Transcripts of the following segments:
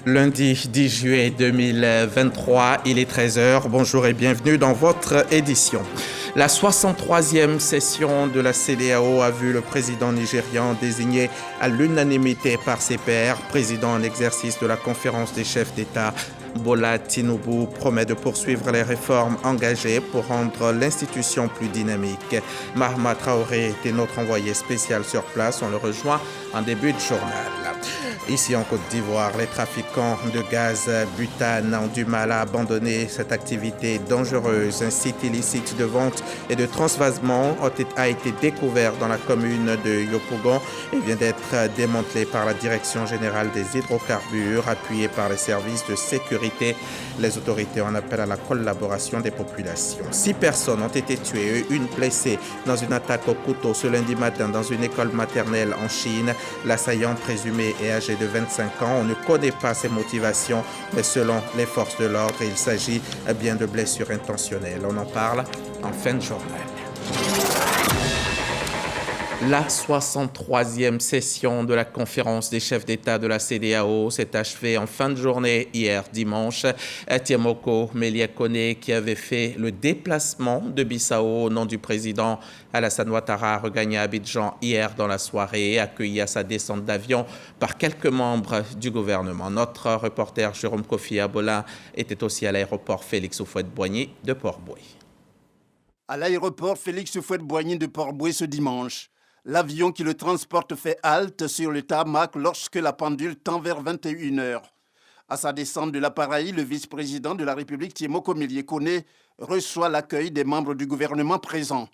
Lundi 10 juillet 2023, il est 13 h. Bonjour et bienvenue dans votre édition. La 63e session de la CEDEAO a vu le président nigérian désigné à l'unanimité par ses pairs, président en exercice de la conférence des chefs d'État. Bola Tinubu promet de poursuivre les réformes engagées pour rendre l'institution plus dynamique. Mahama Traoré était notre envoyé spécial sur place. On le rejoint en début de journal. Ici en Côte d'Ivoire, les trafiquants de gaz butane ont du mal à abandonner cette activité dangereuse. Un site illicite de vente et de transvasement a été découvert dans la commune de Yopougon et vient d'être démantelé par la Direction générale des hydrocarbures, appuyée par les services de sécurité. Les autorités en appellent à la collaboration des populations. 6 personnes ont été tuées et une blessée dans une attaque au couteau ce lundi matin dans une école maternelle en Chine. L'assaillant présumé est âgé de 25 ans. On ne connaît pas ses motivations, mais selon les forces de l'ordre, il s'agit bien de blessures intentionnelles. On en parle en fin de journal. La 63e session de la conférence des chefs d'État de la CEDEAO s'est achevée en fin de journée hier dimanche. Tiemoko Meliakone, qui avait fait le déplacement de Bissau au nom du président Alassane Ouattara, a regagné Abidjan hier dans la soirée, accueilli à sa descente d'avion par quelques membres du gouvernement. Notre reporter Jérôme Kofi Abola était aussi à l'aéroport Félix Houphouët-Boigny de Port-Boué. À l'aéroport Félix Houphouët-Boigny de Port-Boué ce dimanche, l'avion qui le transporte fait halte sur le tarmac lorsque la pendule tend vers 21 h. À sa descente de l'appareil, le vice-président de la République, Tiemoko Meliakone, reçoit l'accueil des membres du gouvernement présents.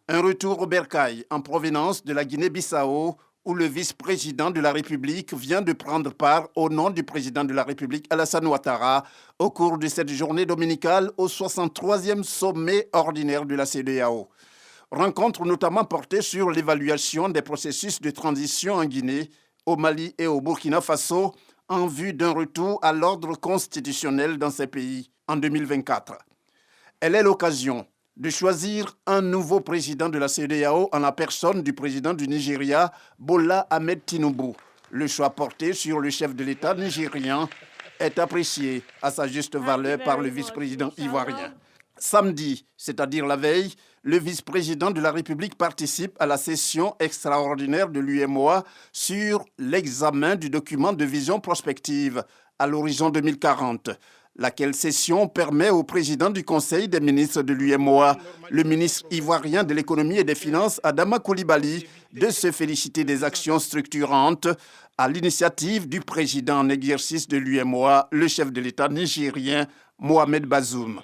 Un retour au bercail en provenance de la Guinée-Bissau, où le vice-président de la République vient de prendre part au nom du président de la République, Alassane Ouattara, au cours de cette journée dominicale au 63e sommet ordinaire de la CEDEAO. Rencontre notamment portée sur l'évaluation des processus de transition en Guinée, au Mali et au Burkina Faso en vue d'un retour à l'ordre constitutionnel dans ces pays en 2024. Elle est l'occasion de choisir un nouveau président de la CEDEAO en la personne du président du Nigeria, Bola Ahmed Tinubu. Le choix porté sur le chef de l'État nigérien est apprécié à sa juste valeur par le vice-président ivoirien. Samedi, c'est-à-dire la veille, le vice-président de la République participe à la session extraordinaire de l'UEMOA sur l'examen du document de vision prospective à l'horizon 2040. Laquelle session permet au président du Conseil des ministres de l'UEMOA, le ministre ivoirien de l'économie et des finances, Adama Coulibaly, de se féliciter des actions structurantes à l'initiative du président en exercice de l'UEMOA, le chef de l'État nigérien, Mohamed Bazoum.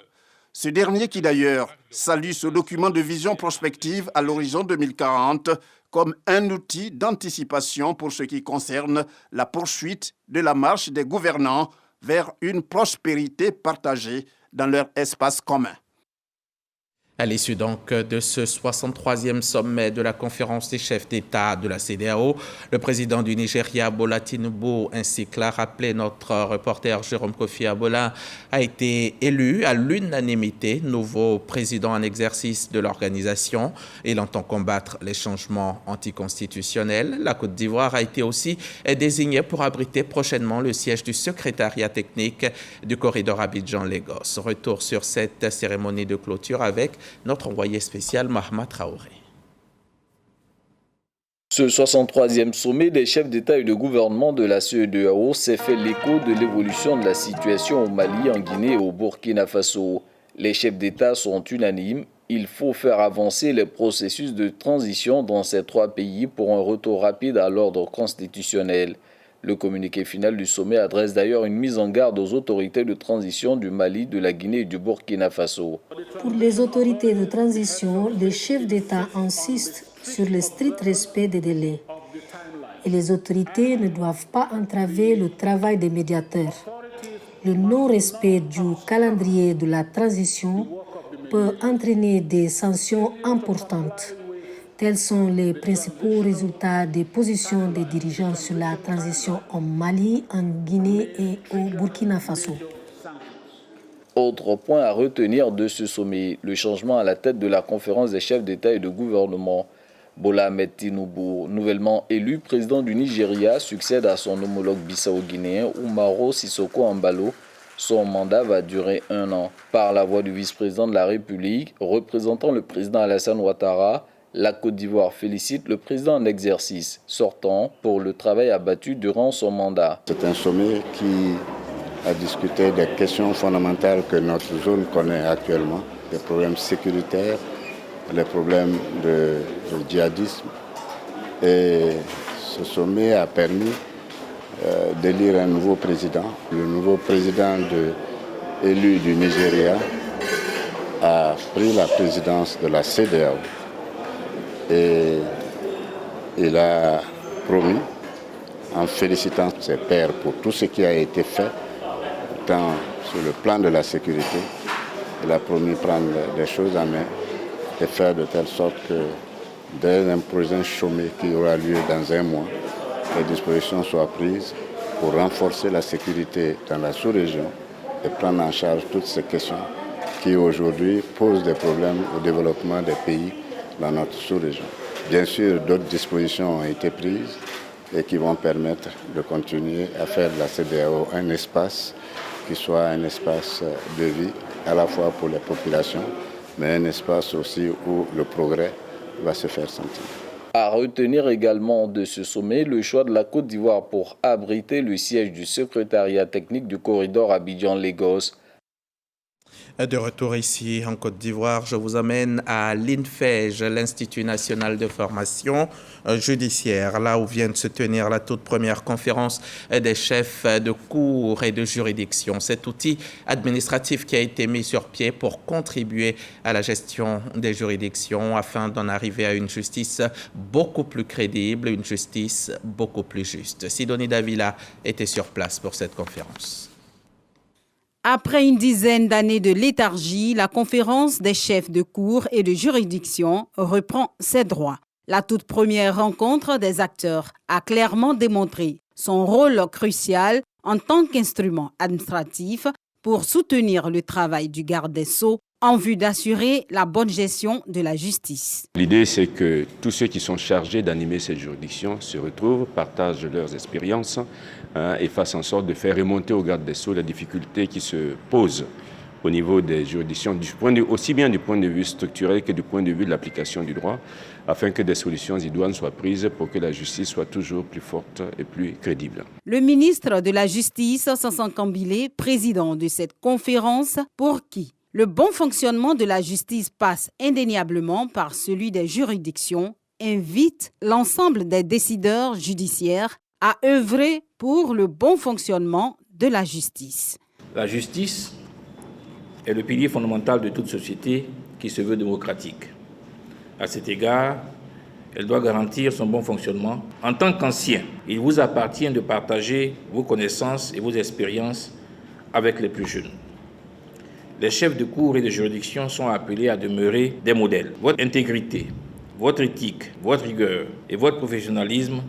Ce dernier qui d'ailleurs salue ce document de vision prospective à l'horizon 2040 comme un outil d'anticipation pour ce qui concerne la poursuite de la marche des gouvernants vers une prospérité partagée dans leur espace commun. À l'issue donc de ce 63e sommet de la conférence des chefs d'État de la CEDEAO, le président du Nigeria, Bola Tinubu, ainsi que l'a rappelé notre reporter Jérôme Kofi Abola, a été élu à l'unanimité nouveau président en exercice de l'organisation. Il entend combattre les changements anticonstitutionnels. La Côte d'Ivoire a été aussi désignée pour abriter prochainement le siège du secrétariat technique du corridor Abidjan-Lagos. Retour sur cette cérémonie de clôture avec notre envoyé spécial Mahama Traoré. Ce 63e sommet des chefs d'État et de gouvernement de la CEDEAO s'est fait l'écho de l'évolution de la situation au Mali, en Guinée et au Burkina Faso. Les chefs d'État sont unanimes. Il faut faire avancer les processus de transition dans ces 3 pays pour un retour rapide à l'ordre constitutionnel. Le communiqué final du sommet adresse d'ailleurs une mise en garde aux autorités de transition du Mali, de la Guinée et du Burkina Faso. Pour les autorités de transition, les chefs d'État insistent sur le strict respect des délais. Et les autorités ne doivent pas entraver le travail des médiateurs. Le non-respect du calendrier de la transition peut entraîner des sanctions importantes. Tels sont les principaux résultats des positions des dirigeants sur la transition en Mali, en Guinée et au Burkina Faso. Autre point à retenir de ce sommet, le changement à la tête de la conférence des chefs d'État et de gouvernement. Bola Ahmed Tinubu, nouvellement élu président du Nigeria, succède à son homologue bissau-guinéen Umaro Sissoko Embalo. Son mandat va durer 1 an. Par la voix du vice-président de la République, représentant le président Alassane Ouattara, la Côte d'Ivoire félicite le président en exercice sortant pour le travail abattu durant son mandat. C'est un sommet qui a discuté des questions fondamentales que notre zone connaît actuellement, les problèmes sécuritaires, les problèmes de djihadisme. Et ce sommet a permis d'élire un nouveau président. Le nouveau président élu du Nigeria a pris la présidence de la CEDEAO et il a promis, en félicitant ses pairs pour tout ce qui a été fait, tant sur le plan de la sécurité, il a promis prendre des choses en main et faire de telle sorte que dès un prochain sommet qui aura lieu dans 1 mois, les dispositions soient prises pour renforcer la sécurité dans la sous-région et prendre en charge toutes ces questions qui aujourd'hui posent des problèmes au développement des pays dans notre sous-région. Bien sûr, d'autres dispositions ont été prises et qui vont permettre de continuer à faire de la CEDEAO un espace qui soit un espace de vie à la fois pour les populations, mais un espace aussi où le progrès va se faire sentir. À retenir également de ce sommet le choix de la Côte d'Ivoire pour abriter le siège du secrétariat technique du corridor Abidjan-Lagos. De retour ici en Côte d'Ivoire, je vous amène à l'INFEJ, l'Institut national de formation judiciaire, là où vient de se tenir la toute première conférence des chefs de cour et de juridiction. Cet outil administratif qui a été mis sur pied pour contribuer à la gestion des juridictions afin d'en arriver à une justice beaucoup plus crédible, une justice beaucoup plus juste. Sidonie Davila était sur place pour cette conférence. Après une dizaine d'années de léthargie, la conférence des chefs de cour et de juridiction reprend ses droits. La toute première rencontre des acteurs a clairement démontré son rôle crucial en tant qu'instrument administratif pour soutenir le travail du garde des Sceaux en vue d'assurer la bonne gestion de la justice. L'idée, c'est que tous ceux qui sont chargés d'animer cette juridiction se retrouvent, partagent leurs expériences et fassent en sorte de faire remonter au garde des Sceaux les difficultés qui se posent au niveau des juridictions, aussi bien du point de vue structurel que du point de vue de l'application du droit, afin que des solutions idoines soient prises pour que la justice soit toujours plus forte et plus crédible. Le ministre de la Justice, Sansan Kambilé, président de cette conférence, pour qui le bon fonctionnement de la justice passe indéniablement par celui des juridictions, invite l'ensemble des décideurs judiciaires à œuvrer pour le bon fonctionnement de la justice. La justice est le pilier fondamental de toute société qui se veut démocratique. À cet égard, elle doit garantir son bon fonctionnement. En tant qu'ancien, il vous appartient de partager vos connaissances et vos expériences avec les plus jeunes. Les chefs de cour et de juridiction sont appelés à demeurer des modèles. Votre intégrité, votre éthique, votre rigueur et votre professionnalisme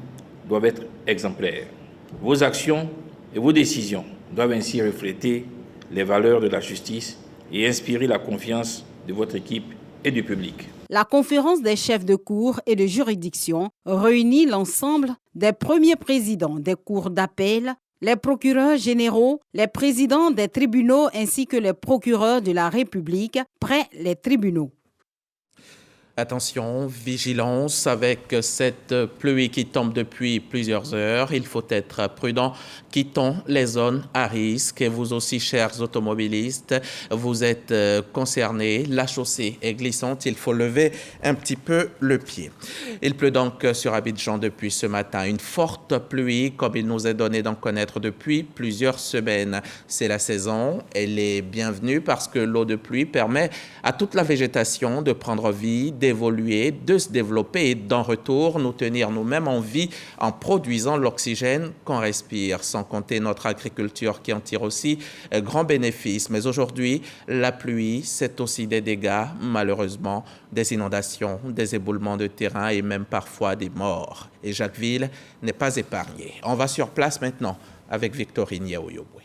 doivent être exemplaires. Vos actions et vos décisions doivent ainsi refléter les valeurs de la justice et inspirer la confiance de votre équipe et du public. La conférence des chefs de cour et de juridiction réunit l'ensemble des premiers présidents des cours d'appel, les procureurs généraux, les présidents des tribunaux ainsi que les procureurs de la République près les tribunaux. Attention, vigilance avec cette pluie qui tombe depuis plusieurs heures. Il faut être prudent. Quittons les zones à risque. Et vous aussi, chers automobilistes, vous êtes concernés. La chaussée est glissante. Il faut lever un petit peu le pied. Il pleut donc sur Abidjan depuis ce matin. Une forte pluie, comme il nous est donné d'en connaître depuis plusieurs semaines. C'est la saison. Elle est bienvenue parce que l'eau de pluie permet à toute la végétation de prendre vie, d'évoluer, de se développer et d'en retour nous tenir nous-mêmes en vie en produisant l'oxygène qu'on respire, sans compter notre agriculture qui en tire aussi grand bénéfice. Mais aujourd'hui, la pluie, c'est aussi des dégâts, malheureusement, des inondations, des éboulements de terrain et même parfois des morts. Et Jacquesville n'est pas épargné. On va sur place maintenant avec Victorine Yaouyoboué.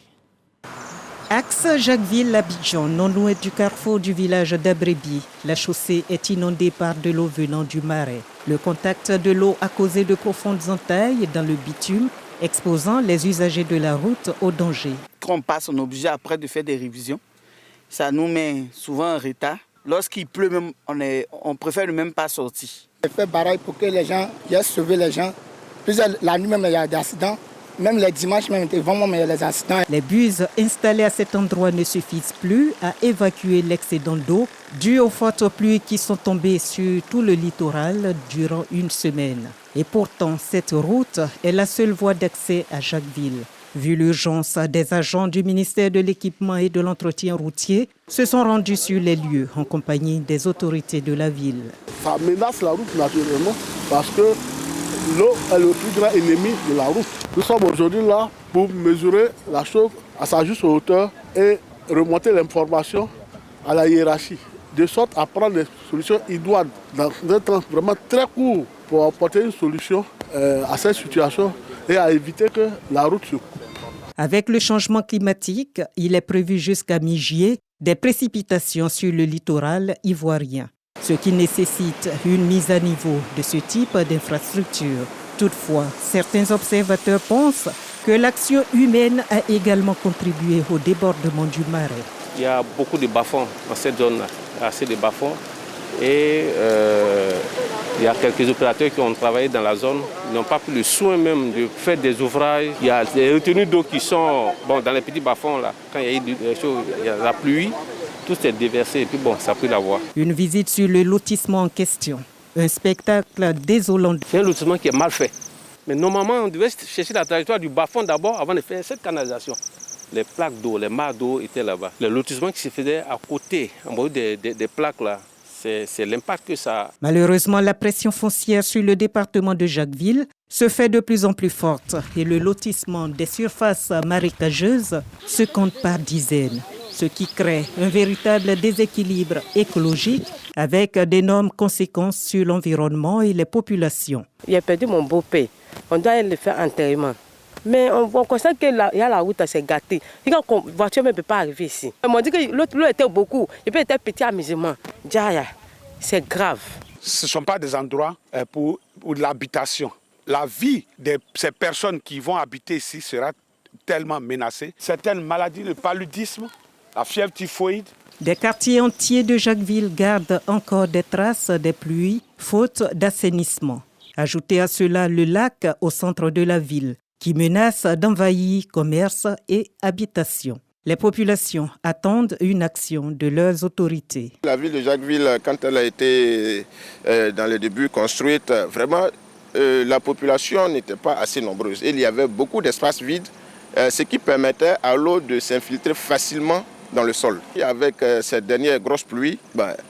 Axe Jacquesville-Abidjan, non loin du carrefour du village d'Abrebi. La chaussée est inondée par de l'eau venant du marais. Le contact de l'eau a causé de profondes entailles dans le bitume, exposant les usagers de la route au danger. Quand on passe, on est obligé après de faire des révisions. Ça nous met souvent en retard. Lorsqu'il pleut, même, on préfère même pas sortir. On fait barrage pour que les gens viennent sauver les gens. Puis la nuit même, il y a des accidents. Même les dimanches, même, vraiment, il y a des accidents. Les buses installées à cet endroit ne suffisent plus à évacuer l'excédent d'eau dû aux fortes pluies qui sont tombées sur tout le littoral durant une semaine. Et pourtant, cette route est la seule voie d'accès à Jacquesville. Vu l'urgence, des agents du ministère de l'Équipement et de l'Entretien routier se sont rendus sur les lieux en compagnie des autorités de la ville. Ça menace la route naturellement parce que l'eau est le plus grand ennemi de la route. Nous sommes aujourd'hui là pour mesurer la chose à sa juste hauteur et remonter l'information à la hiérarchie, de sorte à prendre des solutions idoines dans un temps vraiment très court pour apporter une solution à cette situation et à éviter que la route se coupe. Avec le changement climatique, il est prévu jusqu'à mi-juillet des précipitations sur le littoral ivoirien, ce qui nécessite une mise à niveau de ce type d'infrastructure. Toutefois, certains observateurs pensent que l'action humaine a également contribué au débordement du marais. Il y a beaucoup de bas-fonds dans cette zone-là, assez de bas-fonds. Et il y a quelques opérateurs qui ont travaillé dans la zone, ils n'ont pas pris le soin même de faire des ouvrages. Il y a des retenues d'eau qui sont dans les petits bas-fonds, là. Quand il y a eu la pluie, tout s'est déversé et puis ça a pris la voie. Une visite sur le lotissement en question. Un spectacle désolant. C'est un lotissement qui est mal fait. Mais normalement, on devait chercher la trajectoire du bas-fond d'abord avant de faire cette canalisation. Les plaques d'eau, les mares d'eau étaient là-bas. Le lotissement qui se faisait à côté, en bas des plaques là, c'est l'impact que ça a. Malheureusement, la pression foncière sur le département de Jacquesville se fait de plus en plus forte et le lotissement des surfaces marécageuses se compte par dizaines, ce qui crée un véritable déséquilibre écologique avec d'énormes conséquences sur l'environnement et les populations. J'ai perdu mon beau-père. On doit le faire enterrement. Mais on constate que la route s'est gâtée. La voiture ne peut pas arriver ici. Ils m'ont dit que l'eau était beaucoup. Et puis, était petit amusement. C'est grave. Ce ne sont pas des endroits pour l'habitation. La vie de ces personnes qui vont habiter ici sera tellement menacée. Certaines maladies, le paludisme, la fièvre typhoïde. Des quartiers entiers de Jacquesville gardent encore des traces des pluies, faute d'assainissement. Ajoutez à cela le lac au centre de la ville, qui menace d'envahir commerce et habitation. Les populations attendent une action de leurs autorités. La ville de Jacquesville, quand elle a été dans le début construite, vraiment la population n'était pas assez nombreuse. Il y avait beaucoup d'espaces vides, ce qui permettait à l'eau de s'infiltrer facilement dans le sol. Et avec cette dernière grosse pluie,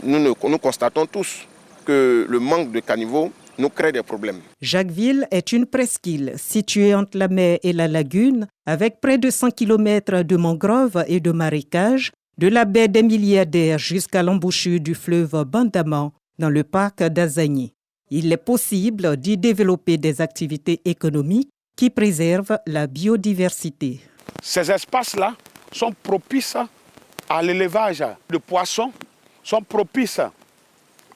nous constatons tous que le manque de caniveaux nous crée des problèmes. Jacquesville est une presqu'île située entre la mer et la lagune, avec près de 100 km de mangroves et de marécages, de la baie des Milliardaires jusqu'à l'embouchure du fleuve Bandaman dans le parc d'Azagny. Il est possible d'y développer des activités économiques qui préservent la biodiversité. Ces espaces-là sont propices à l'élevage de poissons, sont propices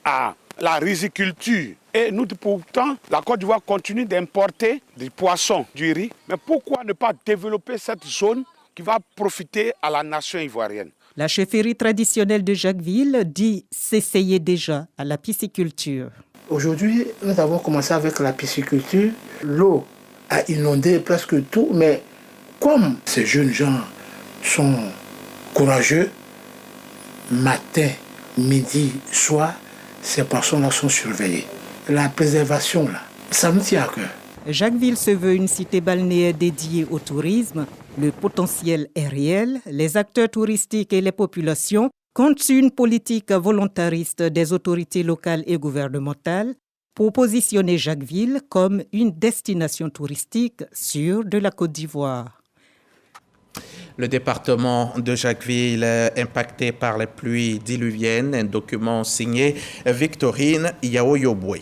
à la riziculture. Et nous, pourtant, la Côte d'Ivoire continue d'importer du poisson, du riz. Mais pourquoi ne pas développer cette zone qui va profiter à la nation ivoirienne? La chefferie traditionnelle de Jacquesville dit s'essayer déjà à la pisciculture. Aujourd'hui, nous avons commencé avec la pisciculture. L'eau a inondé presque tout, mais comme ces jeunes gens sont courageux, matin, midi, soir, ces personnes-là sont surveillées. La préservation, là, ça nous tient à cœur. Jacquesville se veut une cité balnéaire dédiée au tourisme. Le potentiel est réel. Les acteurs touristiques et les populations comptent sur une politique volontariste des autorités locales et gouvernementales pour positionner Jacquesville comme une destination touristique sûre de la Côte d'Ivoire. Le département de Jacquesville impacté par les pluies diluviennes, un document signé Victorine Yaoyobwe.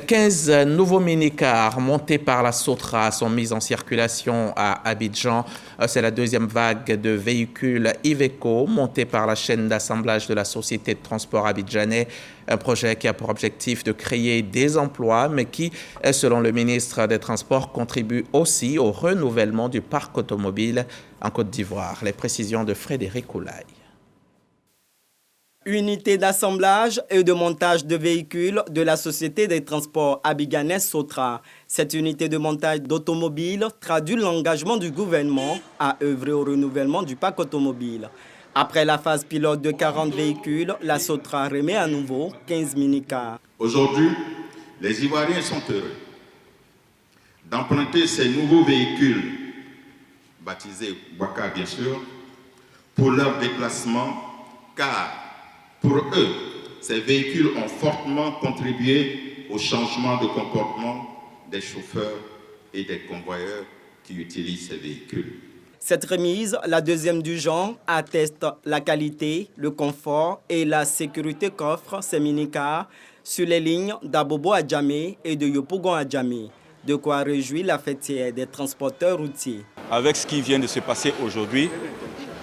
15 nouveaux minicars montés par la Sotra sont mis en circulation à Abidjan. C'est la deuxième vague de véhicules Iveco montés par la chaîne d'assemblage de la Société de transport abidjanais. Un projet qui a pour objectif de créer des emplois, mais qui, selon le ministre des Transports, contribue aussi au renouvellement du parc automobile en Côte d'Ivoire. Les précisions de Frédéric Oulaye. Unité d'assemblage et de montage de véhicules de la Société des transports abidjanais Sotra. Cette unité de montage d'automobiles traduit l'engagement du gouvernement à œuvrer au renouvellement du parc automobile. Après la phase pilote de 40 véhicules, la Sotra remet à nouveau 15 minicars. Aujourd'hui, les Ivoiriens sont heureux d'emprunter ces nouveaux véhicules, baptisés Waka bien sûr, pour leur déplacement, car pour eux, ces véhicules ont fortement contribué au changement de comportement des chauffeurs et des convoyeurs qui utilisent ces véhicules. Cette remise, la deuxième du genre, atteste la qualité, le confort et la sécurité qu'offrent ces minicars sur les lignes d'Abobo à Djamé et de Yopougon à Djamé. De quoi réjouir la fêtière des transporteurs routiers. Avec ce qui vient de se passer aujourd'hui,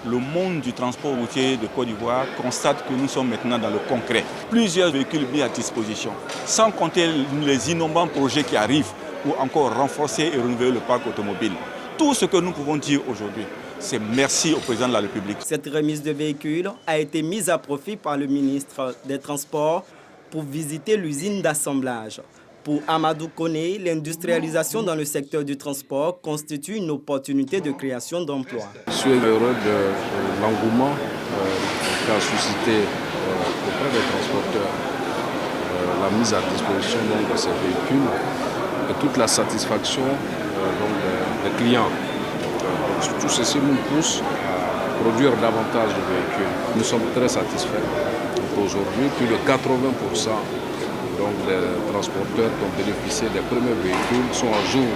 le monde du transport routier de Côte d'Ivoire constate que nous sommes maintenant dans le concret. Plusieurs véhicules mis à disposition, sans compter les innombrables projets qui arrivent pour encore renforcer et renouveler le parc automobile. Tout ce que nous pouvons dire aujourd'hui, c'est merci au président de la République. Cette remise de véhicules a été mise à profit par le ministre des Transports pour visiter l'usine d'assemblage. Pour Amadou Koné, l'industrialisation dans le secteur du transport constitue une opportunité de création d'emplois. Je suis heureux de l'engouement qu'a suscité auprès des transporteurs la mise à disposition de ces véhicules et toute la satisfaction des clients. Tout ceci nous pousse à produire davantage de véhicules. Nous sommes très satisfaits. Aujourd'hui, plus de 80% des transporteurs qui ont bénéficié des premiers véhicules sont à jour.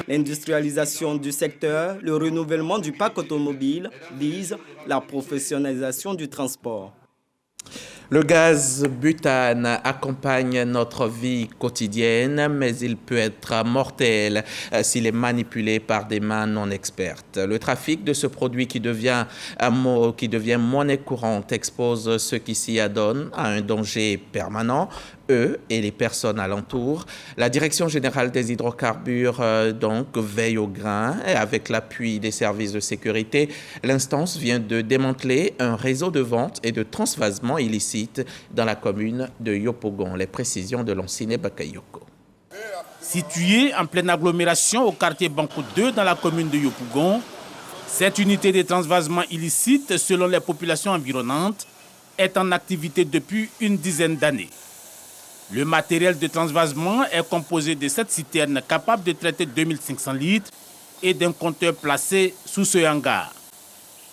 L'industrialisation du secteur, le renouvellement du parc automobile vise la professionnalisation du transport. Le gaz butane accompagne notre vie quotidienne, mais il peut être mortel s'il est manipulé par des mains non expertes. Le trafic de ce produit qui devient monnaie courante expose ceux qui s'y adonnent à un danger permanent, eux et les personnes alentour. La Direction générale des hydrocarbures veille au grain et avec l'appui des services de sécurité, l'instance vient de démanteler un réseau de vente et de transvasement illicite dans la commune de Yopougon. Les précisions de Lanciné Bakayoko. Située en pleine agglomération au quartier Banco 2 dans la commune de Yopougon, cette unité de transvasement illicite, selon les populations environnantes, est en activité depuis une dizaine d'années. Le matériel de transvasement est composé de 7 citernes capables de traiter 2500 litres et d'un compteur placé sous ce hangar.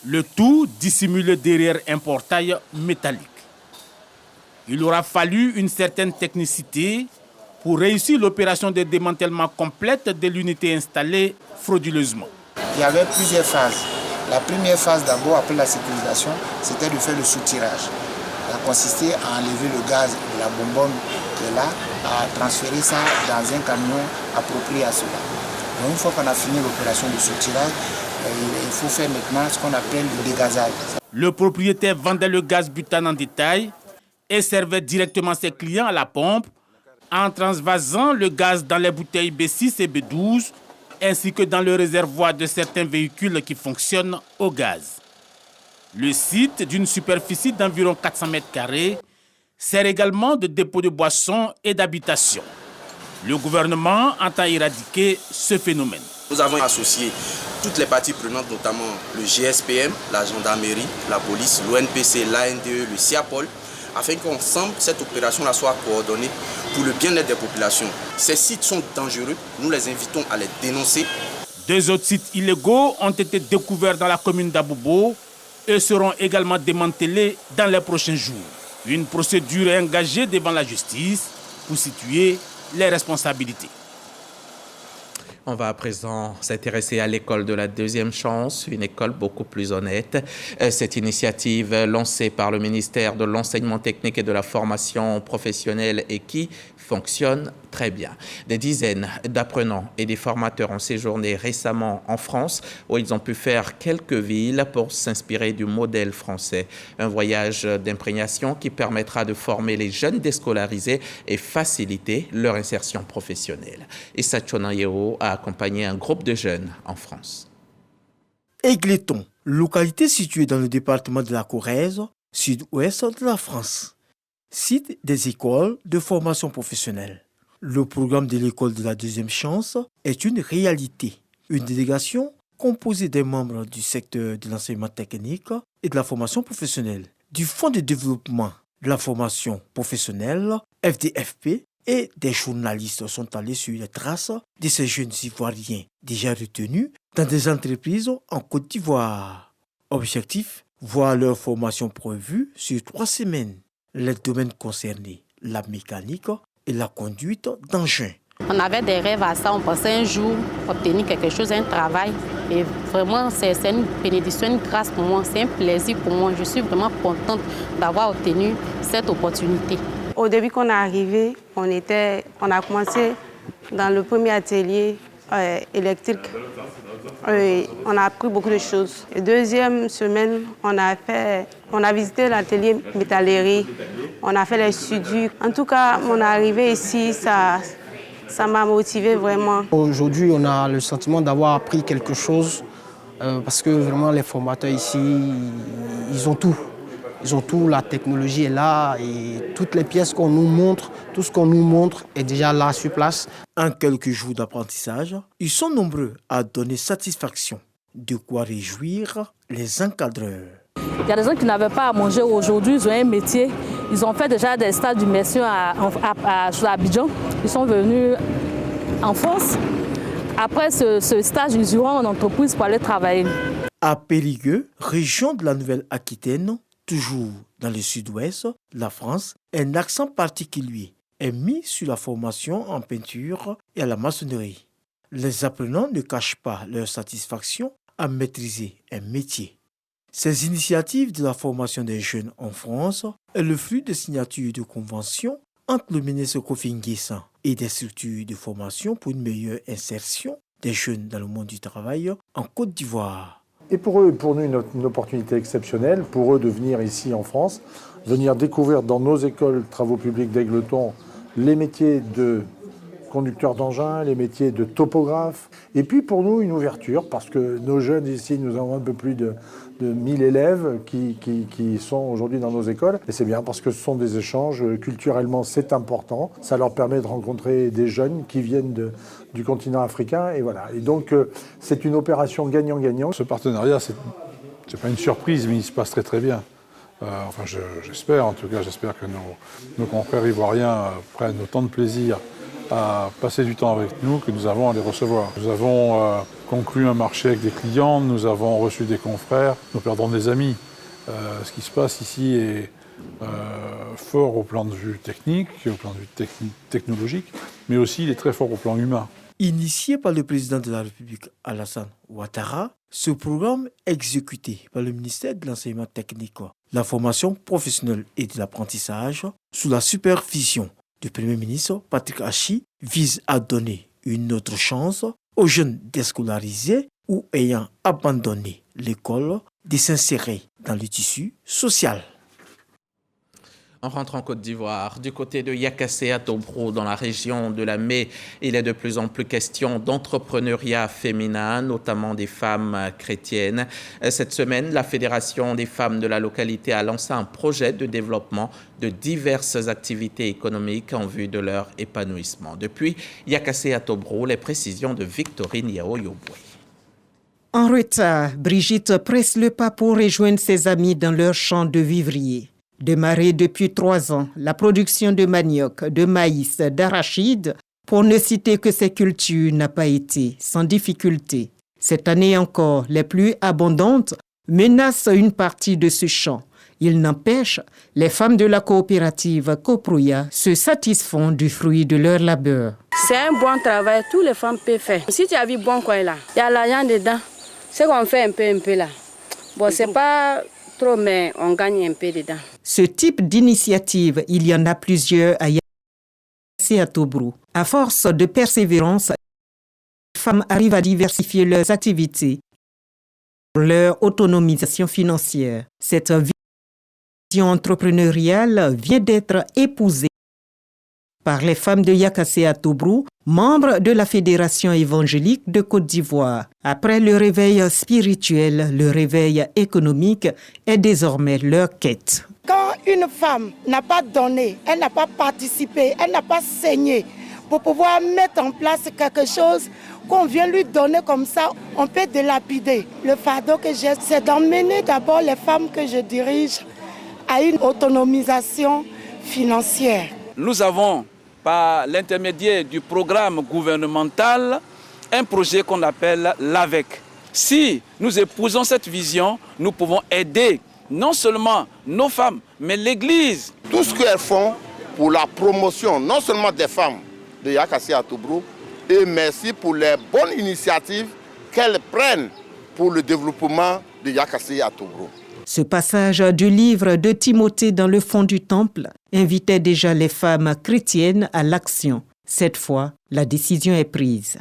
Le tout dissimulé derrière un portail métallique. Il aura fallu une certaine technicité pour réussir l'opération de démantèlement complète de l'unité installée frauduleusement. Il y avait plusieurs phases. La première phase d'abord, après la sécurisation, c'était de faire le soutirage. Ça consistait à enlever le gaz de la bonbonne de là, à transférer ça dans un camion approprié à cela. Donc une fois qu'on a fini l'opération de soutirage, il faut faire maintenant ce qu'on appelle le dégazage. Le propriétaire vendait le gaz butane en détail et servait directement ses clients à la pompe en transvasant le gaz dans les bouteilles B6 et B12 ainsi que dans le réservoir de certains véhicules qui fonctionnent au gaz. Le site, d'une superficie d'environ 400 m², sert également de dépôt de boissons et d'habitation. Le gouvernement entend éradiquer ce phénomène. Nous avons associé toutes les parties prenantes, notamment le GSPM, la gendarmerie, la police, l'ONPC, l'ANDE, le CIAPOL, afin qu'ensemble, cette opération-là soit coordonnée pour le bien-être des populations. Ces sites sont dangereux, nous les invitons à les dénoncer. 2 autres sites illégaux ont été découverts dans la commune d'Abobo et seront également démantelés dans les prochains jours. Une procédure est engagée devant la justice pour situer les responsabilités. On va à présent s'intéresser à l'école de la deuxième chance, une école beaucoup plus honnête. Cette initiative lancée par le ministère de l'Enseignement technique et de la formation professionnelle et qui fonctionne très bien. Des dizaines d'apprenants et des formateurs ont séjourné récemment en France où ils ont pu faire quelques villes pour s'inspirer du modèle français. Un voyage d'imprégnation qui permettra de former les jeunes déscolarisés et faciliter leur insertion professionnelle. Issa Chonayeo a accompagné un groupe de jeunes en France. Aigleton, localité située dans le département de la Corrèze, sud-ouest de la France. Site des écoles de formation professionnelle. Le programme de l'école de la deuxième chance est une réalité. Une délégation composée des membres du secteur de l'enseignement technique et de la formation professionnelle, du Fonds de développement de la formation professionnelle, FDFP, et des journalistes sont allés sur les traces de ces jeunes Ivoiriens déjà retenus dans des entreprises en Côte d'Ivoire. Objectif, voir leur formation prévue sur 3 semaines. Les domaines concernés, la mécanique et la conduite d'engins. On avait des rêves à ça, on pensait un jour obtenir quelque chose, un travail. Et vraiment, c'est une bénédiction, une grâce pour moi, c'est un plaisir pour moi. Je suis vraiment contente d'avoir obtenu cette opportunité. Au début qu'on est arrivé, on a commencé dans le premier atelier électrique. On a appris beaucoup de choses. La deuxième semaine, on a visité l'atelier métallerie, on a fait les soudures. En tout cas, mon arrivée ici, ça m'a motivé vraiment. Aujourd'hui, on a le sentiment d'avoir appris quelque chose parce que vraiment les formateurs ici, ils ont tout. Ils ont tout, la technologie est là et toutes les pièces qu'on nous montre, tout ce qu'on nous montre est déjà là sur place. En quelques jours d'apprentissage, ils sont nombreux à donner satisfaction, de quoi réjouir les encadreurs. Il y a des gens qui n'avaient pas à manger aujourd'hui, ils ont un métier. Ils ont fait déjà des stages d'immersion sur Abidjan. Ils sont venus en France. Après ce stage, ils iront en entreprise pour aller travailler. À Périgueux, région de la Nouvelle-Aquitaine, toujours dans le sud-ouest de la France, un accent particulier est mis sur la formation en peinture et à la maçonnerie. Les apprenants ne cachent pas leur satisfaction à maîtriser un métier. Ces initiatives de la formation des jeunes en France est le fruit de signatures de conventions entre le ministre Kofi Nguessan et des structures de formation pour une meilleure insertion des jeunes dans le monde du travail en Côte d'Ivoire. Et pour eux, pour nous, une opportunité exceptionnelle, pour eux de venir ici en France, venir découvrir dans nos écoles de travaux publics d'Aigleton les métiers de conducteur d'engin, les métiers de topographe. Et puis pour nous, une ouverture, parce que nos jeunes ici, nous avons un peu plus de 1000 élèves qui sont aujourd'hui dans nos écoles. Et c'est bien parce que ce sont des échanges, culturellement c'est important. Ça leur permet de rencontrer des jeunes qui viennent du continent africain. Et voilà. Et donc c'est une opération gagnant-gagnant. Ce partenariat, c'est pas une surprise, mais il se passe très très bien. J'espère, en tout cas, j'espère que nos confrères ivoiriens prennent autant de plaisir à passer du temps avec nous que nous avons à les recevoir. Nous avons conclu un marché avec des clients, nous avons reçu des confrères, nous perdons des amis. Ce qui se passe ici est fort au plan de vue technique, au plan de vue technologique, mais aussi il est très fort au plan humain. Initié par le président de la République Alassane Ouattara, ce programme exécuté par le ministère de l'Enseignement technique, la formation professionnelle et de l'apprentissage sous la supervision du Premier ministre Patrick Achi vise à donner une autre chance aux jeunes déscolarisés ou ayant abandonné l'école de s'insérer dans le tissu social. On rentre en Côte d'Ivoire. Du côté de Yakassé à Tobro, dans la région de la Mé, il est de plus en plus question d'entrepreneuriat féminin, notamment des femmes chrétiennes. Cette semaine, la Fédération des femmes de la localité a lancé un projet de développement de diverses activités économiques en vue de leur épanouissement. Depuis Yakassé à Tobro, les précisions de Victorine Yao-Yoboué. En retard, Brigitte presse le pas pour rejoindre ses amis dans leur champ de vivrier. Démarrée depuis 3 ans, la production de manioc, de maïs, d'arachide, pour ne citer que ces cultures, n'a pas été sans difficulté. Cette année encore, les pluies abondantes menacent une partie de ce champ Il n'empêche, les femmes de la coopérative Coprouya se satisfont du fruit de leur labeur. C'est un bon travail, toutes les femmes peuvent faire. Si tu as vu bon coin là, il y a l'argent dedans. C'est qu'on fait un peu là. Bon, c'est pas trop, mais on gagne un peu dedans. Ce type d'initiative, il y en a plusieurs à Yakassé et à Tobrou. À force de persévérance, les femmes arrivent à diversifier leurs activités, leur autonomisation financière. Cette vision entrepreneuriale vient d'être épousée par les femmes de Yakassé à Tobrou, membres de la Fédération évangélique de Côte d'Ivoire. Après le réveil spirituel, le réveil économique est désormais leur quête. Quand une femme n'a pas donné, elle n'a pas participé, elle n'a pas saigné pour pouvoir mettre en place quelque chose qu'on vient lui donner comme ça, on peut délapider. Le fardeau que j'ai, c'est d'emmener d'abord les femmes que je dirige à une autonomisation financière. Nous avons, par l'intermédiaire du programme gouvernemental, un projet qu'on appelle l'AVEC. Si nous épousons cette vision, nous pouvons aider non seulement nos femmes, mais l'Église. Tout ce qu'elles font pour la promotion, non seulement des femmes de Yakassé à Tobrou, et merci pour les bonnes initiatives qu'elles prennent pour le développement de Yakassé à Tobrou. Ce passage du livre de Timothée dans le fond du temple invitait déjà les femmes chrétiennes à l'action. Cette fois, la décision est prise.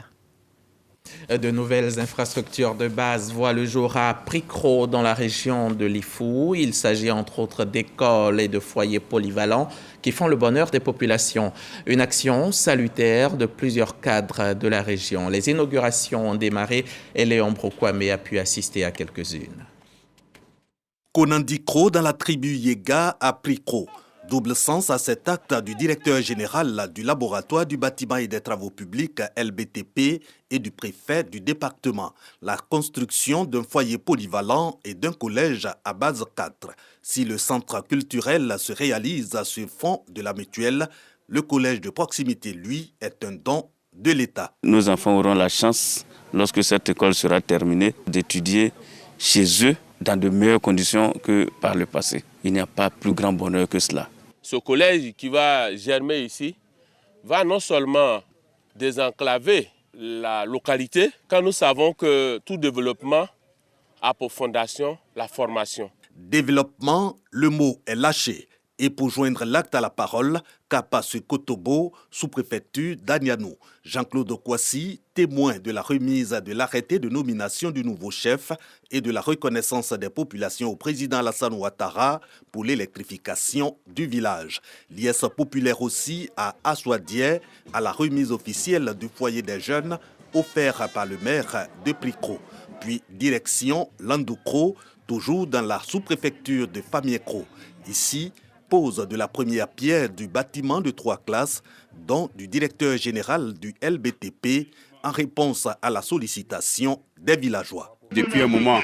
De nouvelles infrastructures de base voient le jour à Pricro dans la région de Lifou. Il s'agit entre autres d'écoles et de foyers polyvalents qui font le bonheur des populations. Une action salutaire de plusieurs cadres de la région. Les inaugurations ont démarré et Léon Brokwame a pu assister à quelques-unes. Konandikro dans la tribu Yega à Pricro. Double sens à cet acte du directeur général du laboratoire du bâtiment et des travaux publics LBTP et du préfet du département. La construction d'un foyer polyvalent et d'un collège à base 4. Si le centre culturel se réalise sur fond de la mutuelle, le collège de proximité, lui, est un don de l'État. Nos enfants auront la chance, lorsque cette école sera terminée, d'étudier chez eux dans de meilleures conditions que par le passé. Il n'y a pas plus grand bonheur que cela. Ce collège qui va germer ici va non seulement désenclaver la localité, quand nous savons que tout développement a pour fondation la formation. Développement, le mot est lâché. Et pour joindre l'acte à la parole, Kapasu Kotobo, sous-préfecture d'Anianou. Jean-Claude Kwasi, témoin de la remise de l'arrêté de nomination du nouveau chef et de la reconnaissance des populations au président Alassane Ouattara pour l'électrification du village. Liesse populaire aussi à Aswadier, à la remise officielle du foyer des jeunes offert par le maire de Pricro. Puis direction Landoukro, toujours dans la sous-préfecture de Famiekro. Ici, pose de la première pierre du bâtiment de 3 classes, dont du directeur général du LBTP, en réponse à la sollicitation des villageois. Depuis un moment,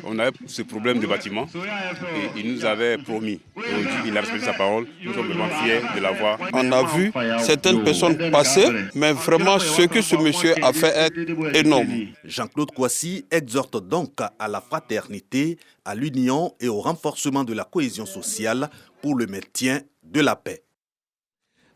on avait ce problème de bâtiment et il nous avait promis. Aujourd'hui, il a respecté sa parole. Nous sommes vraiment fiers de l'avoir. On a vu certaines personnes passer, mais vraiment ce que ce monsieur a fait est énorme. Jean-Claude Kwasi exhorte donc à la fraternité, à l'union et au renforcement de la cohésion sociale pour le maintien de la paix.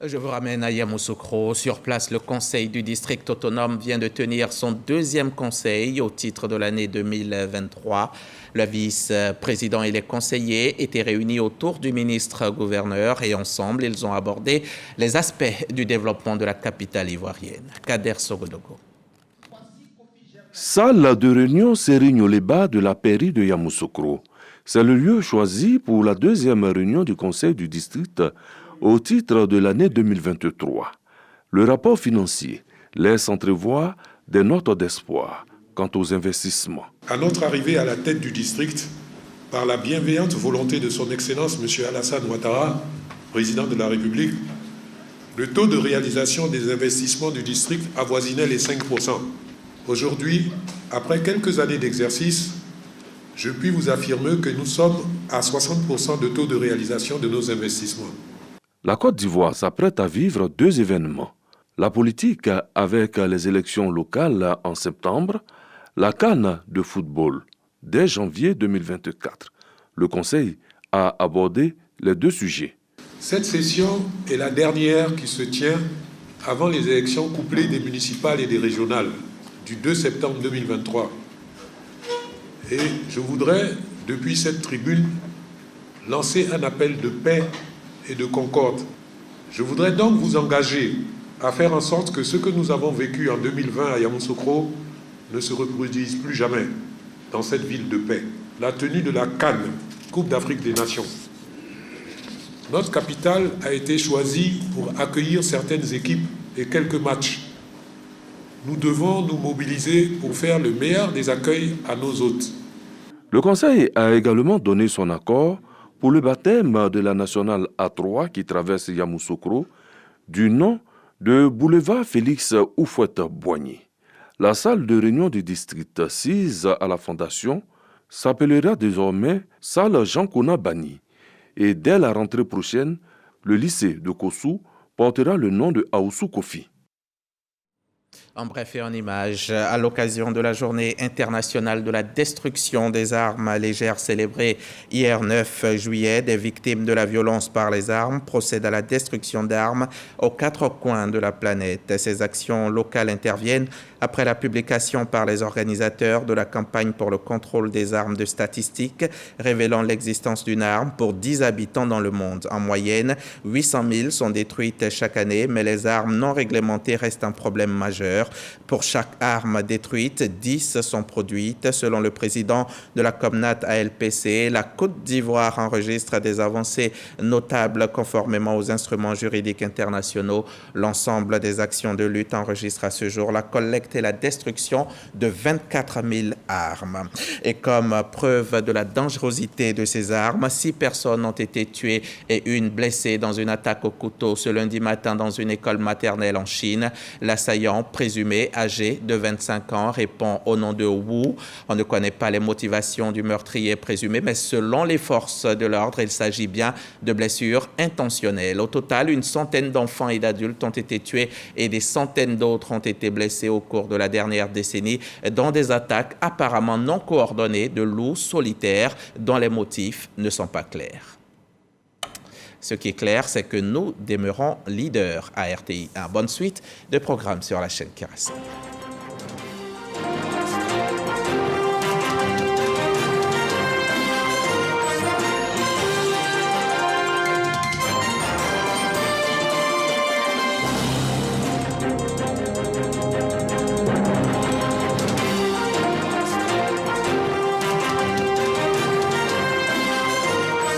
Je vous ramène à Yamoussoukro. Sur place, le conseil du district autonome vient de tenir son 2e conseil au titre de l'année 2023. Le vice-président et les conseillers étaient réunis autour du ministre-gouverneur et ensemble, ils ont abordé les aspects du développement de la capitale ivoirienne. Kader Sogodogo. Salle de réunion Sérigne-Oleba de la pairie de Yamoussoukro. C'est le lieu choisi pour la 2e réunion du conseil du district au titre de l'année 2023. Le rapport financier laisse entrevoir des notes d'espoir quant aux investissements. À notre arrivée à la tête du district, par la bienveillante volonté de son Excellence M. Alassane Ouattara, président de la République, le taux de réalisation des investissements du district avoisinait les 5%. Aujourd'hui, après quelques années d'exercice, je puis vous affirmer que nous sommes à 60% de taux de réalisation de nos investissements. La Côte d'Ivoire s'apprête à vivre 2 événements. La politique avec les élections locales en septembre, la CAN de football dès janvier 2024. Le Conseil a abordé les deux sujets. Cette session est la dernière qui se tient avant les élections couplées des municipales et des régionales du 2 septembre 2023. Et je voudrais, depuis cette tribune, lancer un appel de paix et de concorde. Je voudrais donc vous engager à faire en sorte que ce que nous avons vécu en 2020 à Yamoussoukro ne se reproduise plus jamais dans cette ville de paix. La tenue de la CAN, Coupe d'Afrique des Nations. Notre capitale a été choisie pour accueillir certaines équipes et quelques matchs. Nous devons nous mobiliser pour faire le meilleur des accueils à nos hôtes. Le Conseil a également donné son accord pour le baptême de la nationale A3 qui traverse Yamoussoukro du nom de boulevard Félix Houphouët-Boigny. La salle de réunion du district 6 à la Fondation s'appellera désormais salle Jean-Kona Bani. Et dès la rentrée prochaine, le lycée de Kossou portera le nom de Aoussou Kofi. En bref et en images, à l'occasion de la journée internationale de la destruction des armes légères célébrée hier 9 juillet, des victimes de la violence par les armes procèdent à la destruction d'armes aux 4 coins de la planète. Ces actions locales interviennent après la publication par les organisateurs de la campagne pour le contrôle des armes de statistiques révélant l'existence d'une arme pour 10 habitants dans le monde. En moyenne, 800 000 sont détruites chaque année, mais les armes non réglementées restent un problème majeur. Pour chaque arme détruite, 10 sont produites. Selon le président de la COMNAT ALPC, la Côte d'Ivoire enregistre des avancées notables conformément aux instruments juridiques internationaux. L'ensemble des actions de lutte enregistre à ce jour la collecte et la destruction de 24 000 armes. Et comme preuve de la dangerosité de ces armes, 6 personnes ont été tuées et 1 blessée dans une attaque au couteau ce lundi matin dans une école maternelle en Chine. L'assaillant, présumé âgé de 25 ans, répond au nom de Wu. On ne connaît pas les motivations du meurtrier présumé, mais selon les forces de l'ordre, il s'agit bien de blessures intentionnelles. Au total, une centaine d'enfants et d'adultes ont été tués et des centaines d'autres ont été blessés au cours de la dernière décennie dans des attaques apparemment non coordonnées de loups solitaires dont les motifs ne sont pas clairs. Ce qui est clair, c'est que nous demeurons leaders à RTI. Bonne suite de programmes sur la chaîne Kérassi.